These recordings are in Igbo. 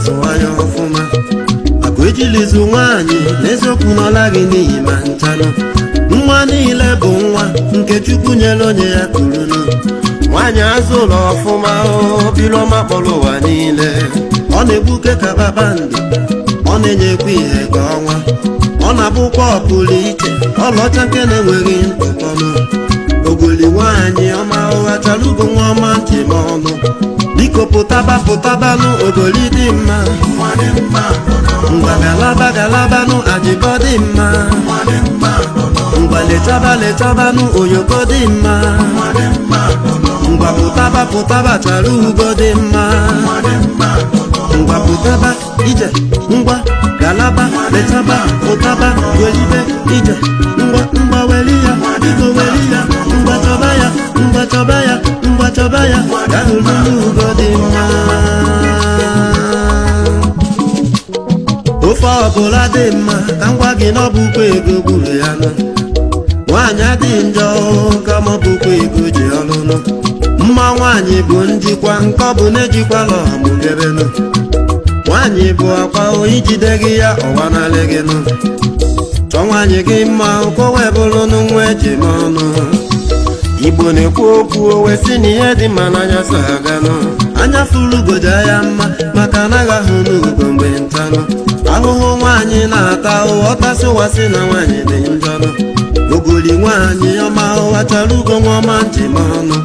zụwa ya ọfụma akụ ejilizu nwaanyị n'eziokwu n'ọla gị n'ihi ma nchanụ nwa niile bụ nwa nke Chukwu nyere onye ya kurunu nwaanyị azụ ụlọ ọfụma obiọma kpọrọ ụwa niile ọ na-egbuke ka kpakpando ọ na-enyekwa ihe ka ọnwa ọ na-abụkwa ọpụrụ iche ọlaọcha nke na-enweghị ntụkọnụ ogoli nwaanyị ọma ụgha chara ugo nwa ọma ntị ma ọnụ biko pụtabanụ ogoli dị mma ngwa galabanụ ajịbọ dị mma ngwa letabanụ oyoko dị mma ngwa pụtaba chara ugo dị mma ngwa pụtaba ije ngwa galaba letaba pụtaba welibe ije ngwa weli ya biko weli ya ngwa chọba ya ya hụrụ ugo dị mma ofe ọbụla dị mma ka ngwa gị n'ọbụkwa ego gburu ya nọ nwaanyị adị njọ ka mọbụkwa ego ji ọlụnụ mma nwaanyị bụ njikwa nke ọ bụ na-ejikwala ọmụgebenụ nwaanyị bụ akwa oyi jide gị ya ọwanalị gị nụ chọ nwaanyị gị mma ụkọwe bụrụnụ nwa eji m ọnụ Igbo na-ekwu okwu owe si na ihe dị mma n'anya so aganụ anya furu ugoja ya mma maka anaghị ahụ n'ugo mgbe ntanụ ahụhụ nwaanyị na-ata ụwa ọtasị ụwa si na nwaanyị dị njọnụ ogoli nwaanyị ọma ụwa chara ugo nwa ọma ntị ma ọnụ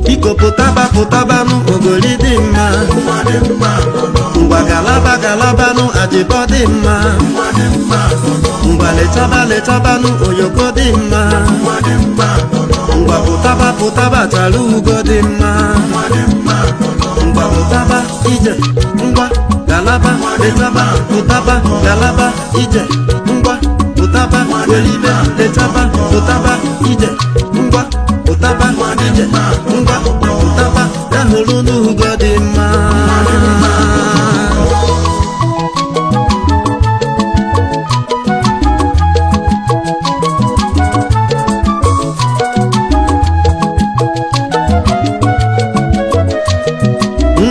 biko pụtabanụ ogoli dị mma ngwa galabanụ ajịbọ dị mma ngwa letabanụ oyoko dị mma ngwa pụtaba chara ugo dị mma ngwa pụtaba ije ngwa galaba letaba pụtaba galaba ije ngwa pụtaba welibe letaba pụtaba ije ngwa pụtaba ije ngwa pụtaba ya hụrụ n'ugo dị mma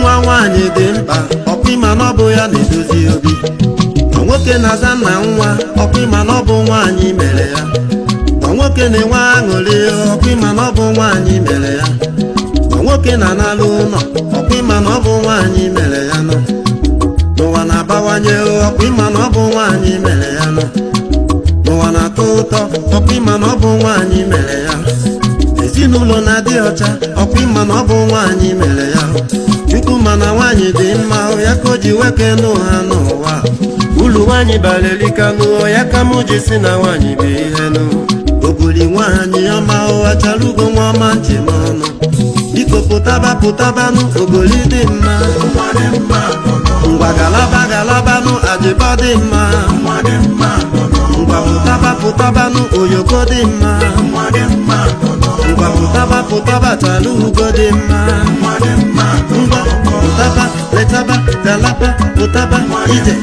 nwa nwaanyị dị mkpa ọkpịma na ọ bụ ya na-edozi obi ma nwoke na-aza nna nwa ọkpịma na ọ bụ nwaanyị mere ya ma nwoke na-enwe aṅụrị ọkpịma na ọ bụ nwaanyị mere ya ma nwoke na-analụ ụlọ ọkpịma na ọ bụ nwaanyị mere ya nọ n'ụwa na-abawanye ọkpịma na ọ bụ nwaanyị mere ya nọ n'ụwa na-atọ ụtọ ọkpịma na ọ bụ nwaanyị mere ya ezinụlọ na-adị ọcha ọkpịma na ọ bụ nwaanyị mere ya Chukwu mana nwaanyị dị mma ya ka o ji weke n'ụha n'ụwa ulu nwaanyị balelika n'ụọ ya ka mụ ji si na nwaanyị bụ ihe nụ ogoli nwaanyị ọma ụwa chara ugo nwa ọma ntị ma ọnụ biko pụtabanụ ogoli dị mma ngwa galabanụ ajịbọ dị mma ngwa pụtabanụ oyoko dị mma ngwa pụtaba chara ugo dị mma ngwa pụtaba letaba galaba pụtaba ije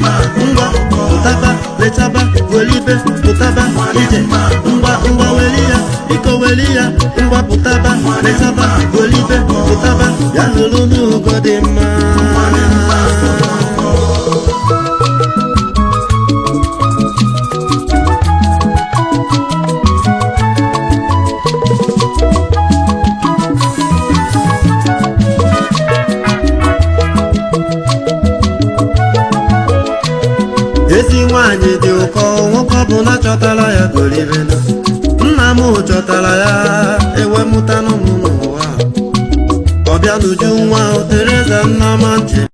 ngwa pụtaba letaba welibe pụtaba ije ngwa weli ya biko weli ya ngwa pụtaba letaba welibe pụtaba ya hụrụ n'ugo dị mma ezi nwaanyị dị ụkọ nwoke ọbụla chọtara ya golibena nna m chọtara ya ewemụta n'ụmụ n'ụwa ọbịa n'uju nwa Teresa Nnamanti